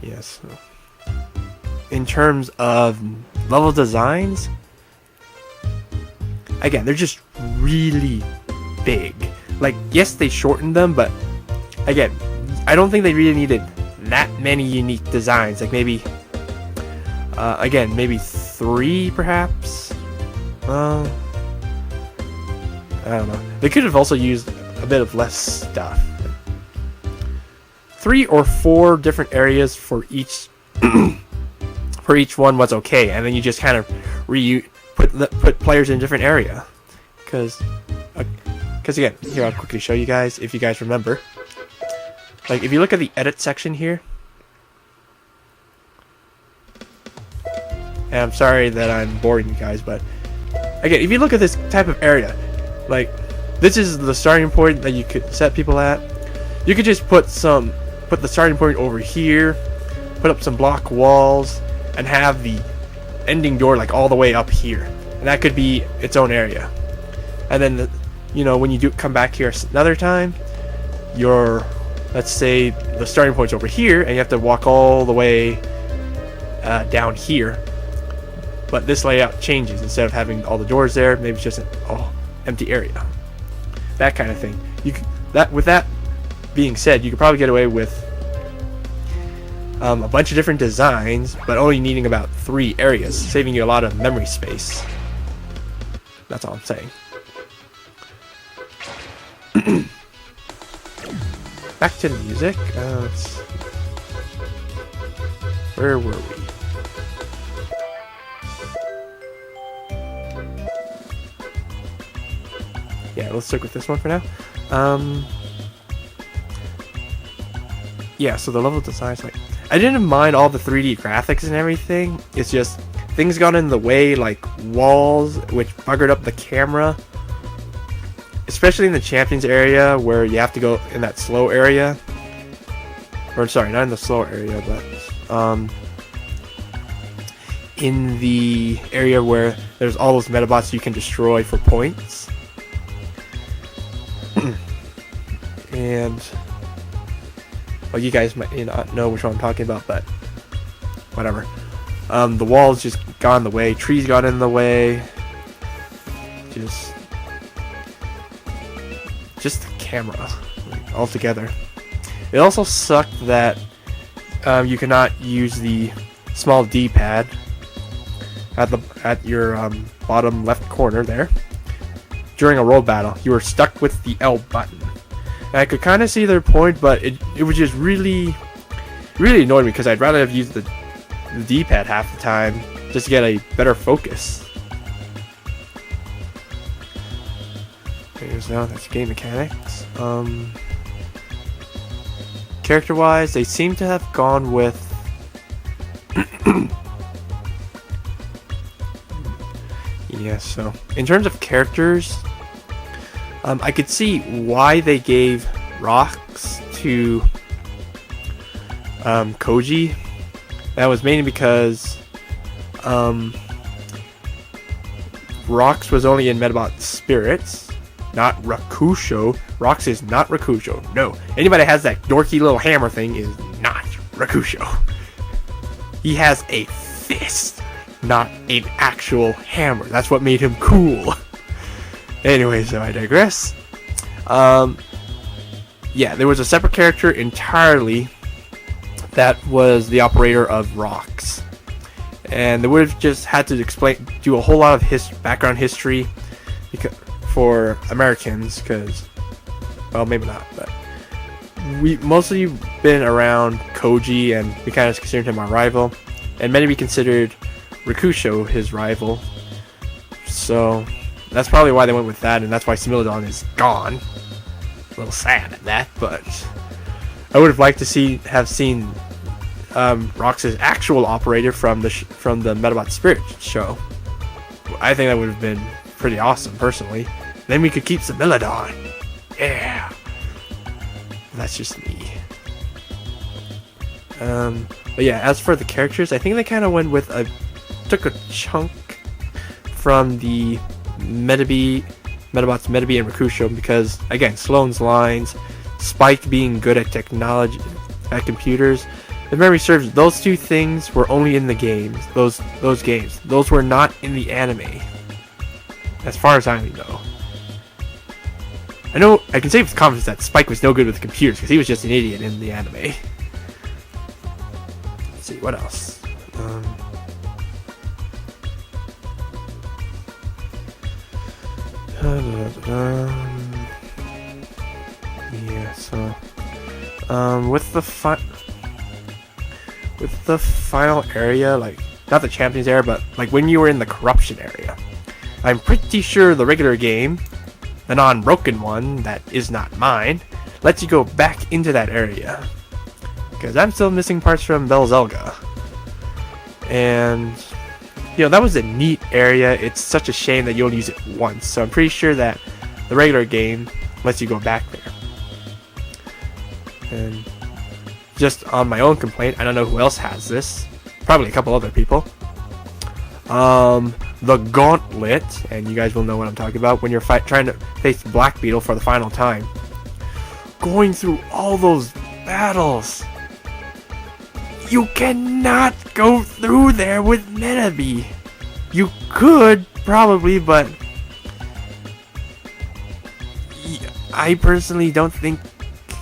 Yes. In terms of level designs, again, they're just really big. Like, yes, they shortened them, but again, I don't think they really needed that many unique designs. Like maybe, again, maybe 3 perhaps. I don't know. They could have also used a bit of less stuff. 3 or 4 different areas for each for each one was okay, and then you just kind of put players in a different area. Because again, here I'll quickly show you guys if you guys remember. Like if you look at the edit section here, and I'm sorry that I'm boring you guys, but again, if you look at this type of area, like this is the starting point that you could set people at. You could just put the starting point over here, put up some block walls, and have the ending door like all the way up here, and that could be its own area. And then when you do come back here another time, let's say the starting point's over here and you have to walk all the way down here, but this layout changes. Instead of having all the doors there, maybe it's just an empty area, that kind of thing. With that being said, you could probably get away with a bunch of different designs, but only needing about 3 areas, saving you a lot of memory space. That's all I'm saying. Back to the music. Where were we? Yeah, let's stick with this one for now. Yeah, so the level designs, like, I didn't mind all the 3D graphics and everything. It's just things got in the way, like walls, which buggered up the camera. Especially in the champions area where you have to go in that slow area. Or sorry, not in the slow area, but in the area where there's all those Medabots you can destroy for points. And well, you guys might not know which one I'm talking about, but whatever. The walls just got in the way, trees got in the way. Just the camera altogether. It also sucked that you cannot use the small D-pad at your bottom left corner there during a roll battle. You were stuck with the L button. And I could kind of see their point, but it was just really annoyed me because I'd rather have used the D-pad half the time just to get a better focus. Now that's game mechanics. Character-wise, they seem to have gone with yeah. So in terms of characters, I could see why they gave rocks to Koji. That was mainly because Rocks was only in Medabots Spirits, not Rakusho. Rocks is not Rakusho. No. Anybody that has that dorky little hammer thing is not Rakusho. He has a fist, not an actual hammer. That's what made him cool. Anyway, so I digress. Yeah, there was a separate character entirely that was the operator of Rocks. And they would have just had to do a whole lot of background history for Americans, because, well, maybe not, but we mostly been around Koji, and we kind of considered him our rival, and many we considered Rakusho his rival. So that's probably why they went with that, and that's why Similodon is gone. A little sad at that, but I would have liked to have seen Rox's actual operator from the Medabots Spirit show. I think that would have been pretty awesome, personally. Then we could keep Similodon. Yeah. That's just me. But yeah, as for the characters, I think they kind of went with took a chunk from the Medabots Medabi and Rakusho, because again, Sloane's lines, Spike being good at technology, at computers, if memory serves, those two things were only in the games. Those games. Those were not in the anime. As far as I know. I know I can say with confidence that Spike was no good with computers because he was just an idiot in the anime. Let's see, what else? Yeah, so with the final area, like not the champions area, but like when you were in the corruption area, I'm pretty sure the regular game, the non-broken one that is not mine, lets you go back into that area. Because I'm still missing parts from Belzelga. And you know, that was a neat area. It's such a shame that you only use it once. So I'm pretty sure that the regular game lets you go back there. And just on my own complaint, I don't know who else has this. Probably a couple other people. The Gauntlet, and you guys will know what I'm talking about, when you're trying to face Black Beetle for the final time. Going through all those battles. You cannot go through there with Medabots. You could, probably, but I personally don't think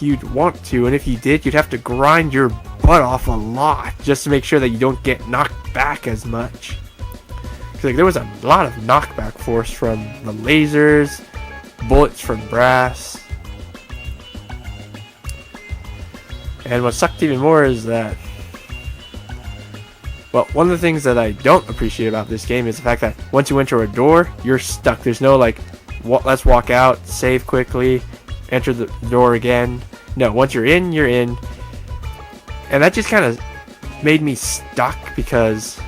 you'd want to, and if you did, you'd have to grind your butt off a lot just to make sure that you don't get knocked back as much. Because like, there was a lot of knockback force from the lasers, bullets from brass. And what sucked even more is that, well, one of the things that I don't appreciate about this game is the fact that once you enter a door, you're stuck. There's no like, let's walk out, save quickly, enter the door again. No, once you're in, you're in. And that just kind of made me stuck because,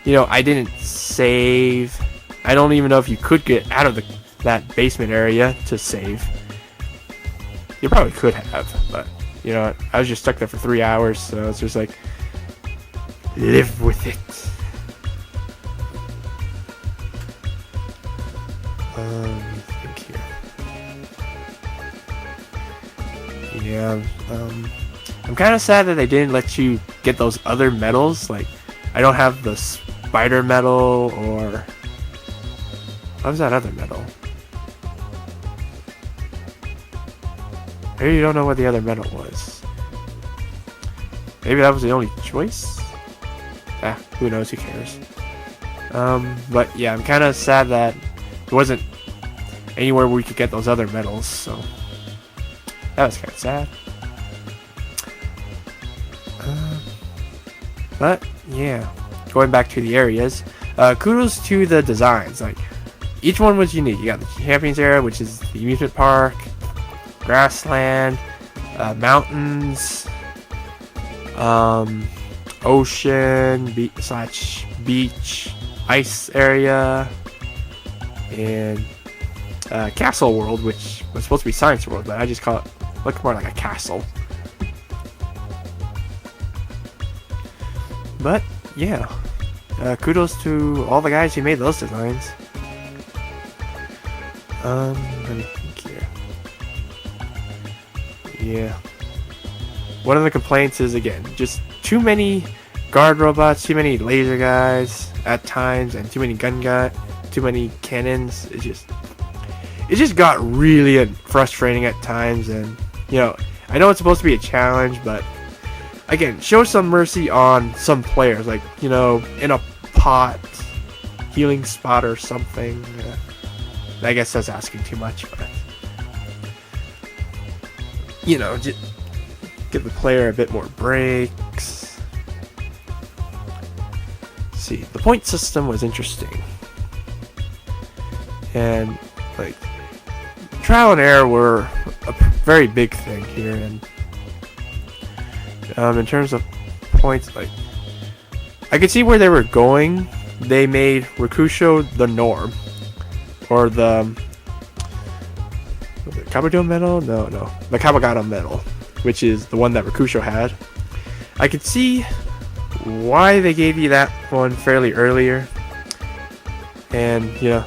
you know, I didn't save. I don't even know if you could get out of that basement area to save. You probably could have, but, you know, I was just stuck there for 3 hours, so it's just like, live with it. Let me think here. Yeah, I'm kind of sad that they didn't let you get those other medals. Like, I don't have the spider medal, or what was that other medal? Maybe you don't know what the other medal was. Maybe that was the only choice? Who knows, who cares. But yeah, I'm kind of sad that there wasn't anywhere where we could get those other medals, so that was kind of sad. But yeah, going back to the areas, kudos to the designs. Like, each one was unique. You got the Champions area, which is the amusement park, grassland, mountains, ocean beach, ice area, and castle world, which was supposed to be science world, but I just call it, look more like a castle. But yeah, kudos to all the guys who made those designs. Let me think here. Yeah, one of the complaints is, again, just too many guard robots, too many laser guys at times, and too many too many cannons. It just got really frustrating at times. And you know, I know it's supposed to be a challenge, but again, show some mercy on some players, like, you know, in a pot, healing spot or something. I guess that's asking too much, but you know, just give the player a bit more breaks. See, the point system was interesting, and like, trial and error were a very big thing here. And in terms of points, like, I could see where they were going. They made Rakusho the norm, or the Kabadon medal? No, the Kabagata medal, which is the one that Rakusho had. I could see why they gave you that one fairly earlier, and you know,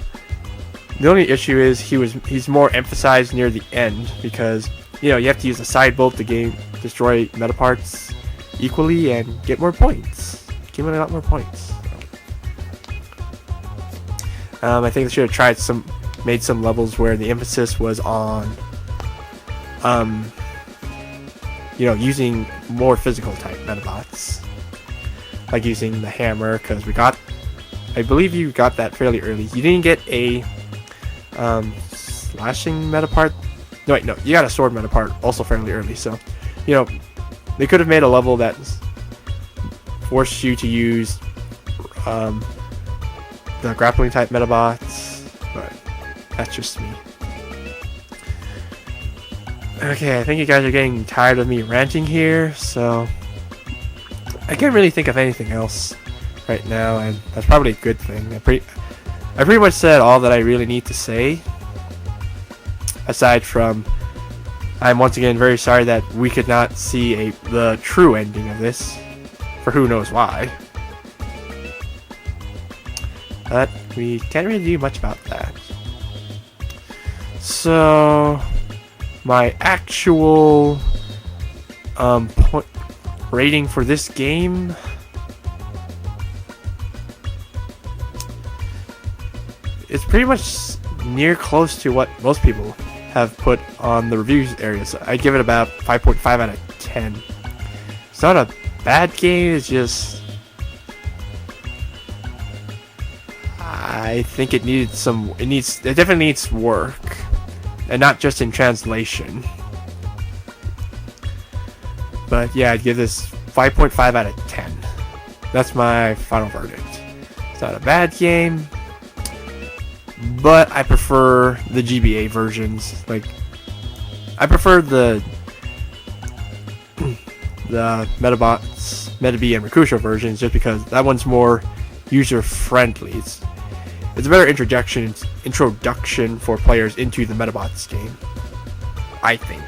The only issue is he's more emphasized near the end because you have to use a side bolt to destroy Medaparts equally and get more points. Give it a lot more points. I think they should have made some levels where the emphasis was on using more physical type Medabots, like using the hammer, because I believe you got that fairly early. You didn't get a slashing Medapart. No, wait, no, you got a sword Medapart also fairly early. So, they could have made a level that forced you to use the grappling type Medabots, but that's just me. Okay, I think you guys are getting tired of me ranting here, so I can't really think of anything else right now, and that's probably a good thing. I pretty much said all that I really need to say, aside from I'm once again very sorry that we could not see the true ending of this, for who knows why. But we can't really do much about that. So my actual point rating for this game, it's pretty much near close to what most people have put on the reviews area. So I give it about 5.5 out of 10. It's not a bad game, it's just I think it definitely needs work, and not just in translation. But yeah, I'd give this 5.5 out of 10. That's my final verdict. It's not a bad game, but I prefer the GBA versions. Like, I prefer the Medabots, Medabi, and Rakusho versions, just because that one's more user-friendly. It's a better introduction for players into the Medabots game, I think,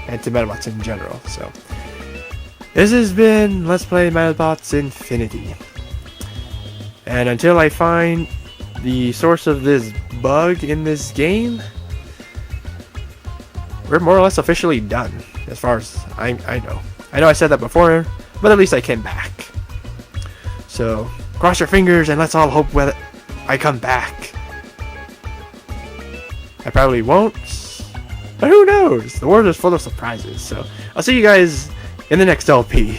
and to Medabots in general. So this has been Let's Play Medabots Infinity, and until I find the source of this bug in this game, we're more or less officially done, as far as I know. I know I said that before, but at least I came back. So cross your fingers and let's all hope that I come back. I probably won't, but who knows? The world is full of surprises. So I'll see you guys in the next LP.